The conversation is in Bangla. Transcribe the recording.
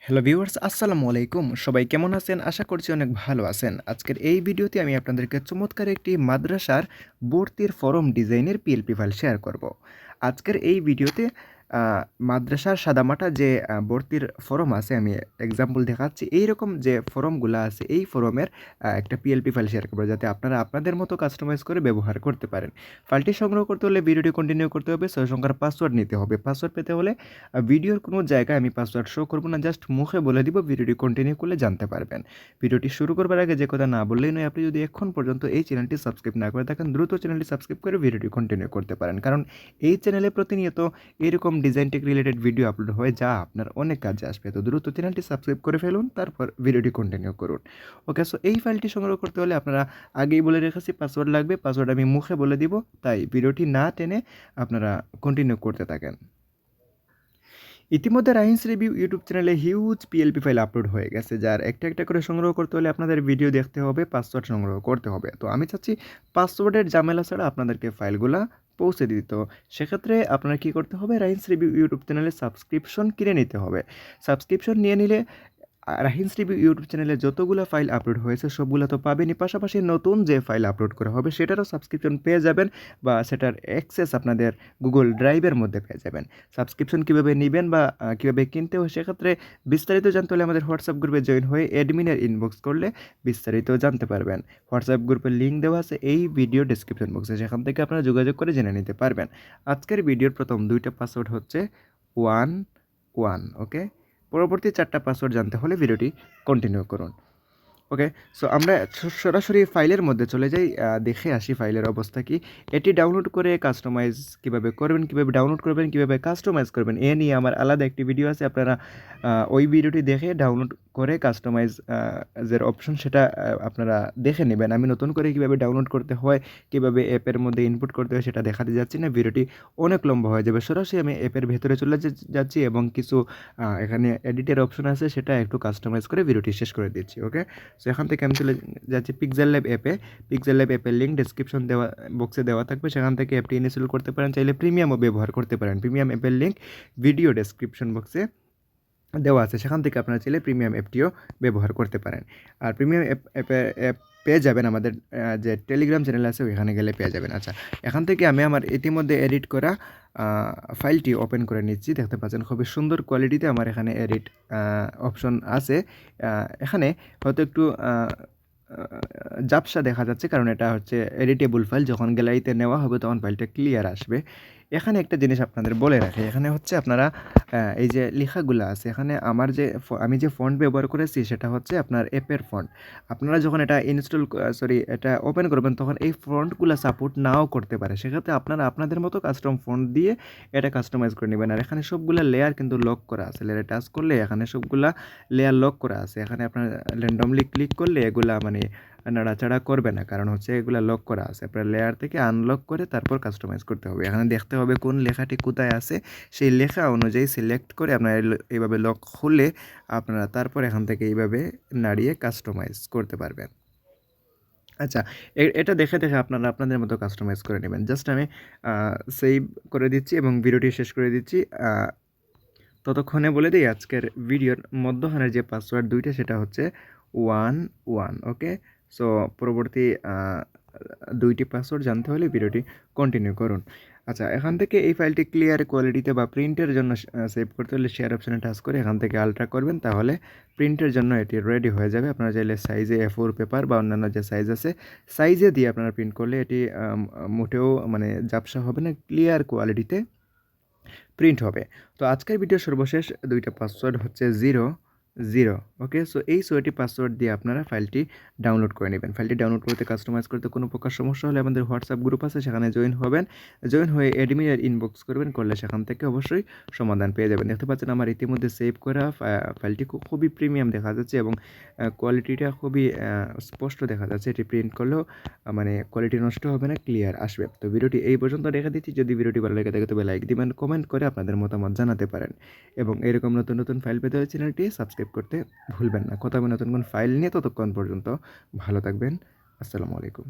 হ্যালো ভিউয়ার্স, আসসালামু আলাইকুম। সবাই কেমন আছেন? আশা করছি অনেক ভালো আছেন। আজকের এই ভিডিওতে আমি আপনাদেরকে চমৎকার একটি মাদ্রাসার ভর্তির ফরম ডিজাইনের পিএলপি ফাইল শেয়ার করব। আজকের এই ভিডিওতে আ মাদ্রাসার সাদামাটা যে ভর্তির ফরম আছে, আমি এক্সাম্পল দেখাচ্ছি। এইরকম যে ফরমগুলা আছে, এই ফরমের একটা পিএলপি ফাইল শেয়ার করব, যাতে আপনারা আপনাদের মতো কাস্টমাইজ করে ব্যবহার করতে পারেন। ফাইলটি সংগ্রহ করতে হলে ভিডিওটি কন্টিনিউ করতে হবে। ৬ সংখ্যার পাসওয়ার্ড নিতে হবে। পাসওয়ার্ড পেতে হলে ভিডিওর কোনো জায়গায় আমি পাসওয়ার্ড শো করব না, জাস্ট মুখে বলে দিব, ভিডিওটি কন্টিনিউ করলে জানতে পারবেন। ভিডিওটি শুরু করবার আগে যে কথা না বললেই নয়, আপনি যদি এখন পর্যন্ত এই চ্যানেলটি সাবস্ক্রাইব না করে থাকেন, দ্রুত চ্যানেলটি সাবস্ক্রাইব করে ভিডিওটি কন্টিনিউ করতে পারেন, কারণ এই চ্যানেলে প্রতিনিয়ত এরকম design tech related video upload হয়, যা আপনার অনেক কাজে আসবে। তো দ্রুত চ্যানেলটি সাবস্ক্রাইব করে ফেলুন, তারপর ভিডিওটি কন্টিনিউ করুন। ওকে, সো এই ফাইলটি সংগ্রহ করতে হলে আপনারা আগেই বলে রেখেছি পাসওয়ার্ড লাগবে। পাসওয়ার্ড আমি মুখে বলে দিব, তাই ভিডিওটি না টেনে আপনারা কন্টিনিউ করতে থাকেন। ইতিমধ্যে রাহিনস রিভিউ ইউটিউব চ্যানেলে হিউজ পিএলপি ফাইল আপলোড হয়ে গেছে, যার একটা একটা করে সংগ্রহ করতে হলে আপনাদের ভিডিও দেখতে হবে, পাসওয়ার্ড সংগ্রহ করতে হবে। তো আমি চাচ্ছি পাসওয়ার্ডের ঝামেলা ছাড়া আপনাদেরকে ফাইলগুলা পৌঁছে দিতে। তো সেক্ষেত্রে আপনারা কী করতে হবে, রাহিনস রিভিউ ইউটিউব চ্যানেলে সাবস্ক্রিপশন কিনে নিতে হবে। সাবস্ক্রিপশন নিয়ে নিলে রাহিনস রিভিউ ইউটিউব চ্যানেলে যতগুলো ফাইল আপলোড হয়েছে সবগুলো তো পাবেনই, পাশাপাশি নতুন যে ফাইল আপলোড করা হবে সেটারও সাবস্ক্রিপশন পেয়ে যাবেন, বা সেটার অ্যাক্সেস আপনাদের গুগল ড্রাইভের মধ্যে পেয়ে যাবেন। সাবস্ক্রিপশন কীভাবে নেবেন বা কীভাবে কিনতে হয়, সেক্ষেত্রে বিস্তারিত জানতে হলে আমাদের হোয়াটসঅ্যাপ গ্রুপে জয়েন হয়ে অ্যাডমিনের ইনবক্স করলে বিস্তারিত জানতে পারবেন। হোয়াটসঅ্যাপ গ্রুপের লিঙ্ক দেওয়া আছে এই ভিডিও ডেসক্রিপশন বক্সে, সেখান থেকে আপনারা যোগাযোগ করে জেনে নিতে পারবেন। আজকের ভিডিওর প্রথম দুইটা পাসওয়ার্ড হচ্ছে 1 1, ওকে। পরবর্তী 4টা পাসওয়ার্ড জানতে হলে ভিডিওটি কন্টিনিউ করুন। ওকে, সো আমরা সরাসরি ফাইলের মধ্যে চলে যাই, দেখে আসি ফাইলের অবস্থা কী। এটি ডাউনলোড করে কাস্টমাইজ কীভাবে করবেন, কীভাবে ডাউনলোড করবেন, কীভাবে কাস্টমাইজ করবেন, এ নিয়ে আমার আলাদা একটি ভিডিও আছে। আপনারা ওই ভিডিওটি দেখে ডাউনলোড করে কাস্টমাইজ যের অপশন সেটা আপনারা দেখে নেবেন। আমি নতুন করে কীভাবে ডাউনলোড করতে হয়, কীভাবে অ্যাপের মধ্যে ইনপুট করতে হয় সেটা দেখাতে যাচ্ছি না, ভিডিওটি অনেক লম্বা হয়ে যাবে। সরাসরি আমি অ্যাপের ভেতরে চলে যাচ্ছি এবং কিছু এখানে এডিটের অপশন আছে, সেটা একটু কাস্টমাইজ করে ভিডিওটি শেষ করে দিচ্ছি। ওকে, সো এখান থেকে আমি চলে যাচ্ছি পিক্সেল ল্যাব অ্যাপে। পিক্সেল ল্যাব অ্যাপের লিঙ্ক ডেসক্রিপশন দেওয়া বক্সে দেওয়া থাকবে, সেখান থেকে অ্যাপটি ইনস্টল করতে পারেন। চাইলে প্রিমিয়ামও ব্যবহার করতে পারেন। প্রিমিয়াম অ্যাপের লিঙ্ক ভিডিও ডেসক্রিপশন বক্সে দেওয়া আছে, সেখান থেকে আপনারা চাইলে প্রিমিয়াম অ্যাপটিও ব্যবহার করতে পারেন। আর প্রিমিয়াম অ্যাপ পেয়ে যাবেন আমাদের যে টেলিগ্রাম চ্যানেল আছে, ওইখানে গেলে পেয়ে যাবেন। আচ্ছা, এখান থেকে আমি আমার ইতিমধ্যে এডিট করা ফাইলটি ওপেন করে নিচ্ছি। দেখতে পাচ্ছেন খুবই সুন্দর কোয়ালিটিতে আমার এখানে এডিট অপশন আছে। এখানে হয়তো একটু ঝাপসা দেখা যাচ্ছে, কারণ এটা হচ্ছে এডিটেবল ফাইল। যখন গ্যালারিতে নেওয়া হবে তখন ফাইলটা ক্লিয়ার আসবে। এখানে একটা জিনিস আপনাদের বলে রাখি, এখানে হচ্ছে আপনারা এই যে লেখাগুলো আছে, এখানে আমার যে আমি যে ফন্ট ব্যবহার করেছি সেটা হচ্ছে আপনার অ্যাপের ফন্ট। আপনারা যখন এটা এটা ওপেন করবেন, তখন এই ফন্টগুলো সাপোর্ট নাও করতে পারে। সেক্ষেত্রে আপনারা আপনাদের মতো কাস্টম ফন্ট দিয়ে এটা কাস্টমাইজ করে নেবেন। আর এখানে সবগুলা লেয়ার কিন্তু লক করা আছে। লেয়ারে টাচ করলে এখানে সবগুলা লেয়ার লক করা আছে। এখানে আপনার র্যান্ডমলি ক্লিক করলে এগুলা মানে নাড়াচাড়া করবে না, কারণ হচ্ছে এগুলা লক করা আছে। আপনার লেয়ার থেকে আনলক করে তারপর কাস্টমাইজ করতে হবে। এখানে দেখতে হবে কোন লেখাটি কোথায় আছে, সেই লেখা অনুযায়ী সিলেক্ট করে আপনারা এইভাবে লক খুলে আপনারা তারপর এখান থেকে এইভাবে নাড়িয়ে কাস্টমাইজ করতে পারবেন। আচ্ছা, এটা দেখে দেখে আপনারা আপনাদের মতো কাস্টমাইজ করে নেবেন। জাস্ট আমি সেভ করে দিচ্ছি এবং ভিডিওটি শেষ করে দিচ্ছি। ততক্ষণে বলে দিই আজকের ভিডিওর মধ্যখানের যে পাসওয়ার্ড দুইটা, সেটা হচ্ছে 1 1, ওকে। সো পরবর্তী দুইটি পাসওয়ার্ড জানতে হলে ভিডিওটি কন্টিনিউ করুন। আচ্ছা, এখান থেকে এই ফাইলটি ক্লিয়ার কোয়ালিটিতে বা প্রিন্টের জন্য সেভ করতে হলে শেয়ার অপশানে টাচ করে এখান থেকে আলট্রা করবেন, তাহলে প্রিন্টের জন্য এটি রেডি হয়ে যাবে। আপনারা চাইলে সাইজে A4 পেপার বা অন্যান্য যে সাইজ আছে, সাইজে দিয়ে আপনারা প্রিন্ট করলে এটি মোটেও মানে ঝাপসা হবে না, ক্লিয়ার কোয়ালিটিতে প্রিন্ট হবে। তো আজকের ভিডিও সর্বশেষ দুইটা পাসওয়ার্ড হচ্ছে 0 0, ওকে। সো এই 6টি পাসওয়ার্ড দিয়ে আপনারা ফাইলটি ডাউনলোড করে নেবেন। ফাইলটি ডাউনলোড করতে, কাস্টমাইজ করতে কোনো প্রকার সমস্যা হলে আমাদের হোয়াটসঅ্যাপ গ্রুপ আছে, সেখানে জয়েন হবেন। জয়েন হয়ে অ্যাডমিনের ইনবক্স করবেন, করলে সেখান থেকে অবশ্যই সমাধান পেয়ে যাবেন। দেখতে পাচ্ছেন আমার ইতিমধ্যে সেভ করা ফাইলটি খুবই প্রিমিয়াম দেখা যাচ্ছে এবং কোয়ালিটিটা খুবই স্পষ্ট দেখা যাচ্ছে। এটি প্রিন্ট করলেও মানে কোয়ালিটি নষ্ট হবে না, ক্লিয়ার আসবে। তো ভিডিওটি এই পর্যন্ত রেখে দিচ্ছি। যদি ভিডিওটি ভালো লেগে থাকে তবে লাইক দিবেন, কমেন্ট করে আপনাদের মতামত জানাতে পারেন এবং এরকম নতুন নতুন ফাইল পেতে হলে চ্যানেলটি সাবস্ক্রাইব করতে ভুলবেন না। কথা হবে নতুন কোন ফাইল নিয়ে, ততক্ষণ পর্যন্ত ভালো থাকবেন। আসসালামু আলাইকুম।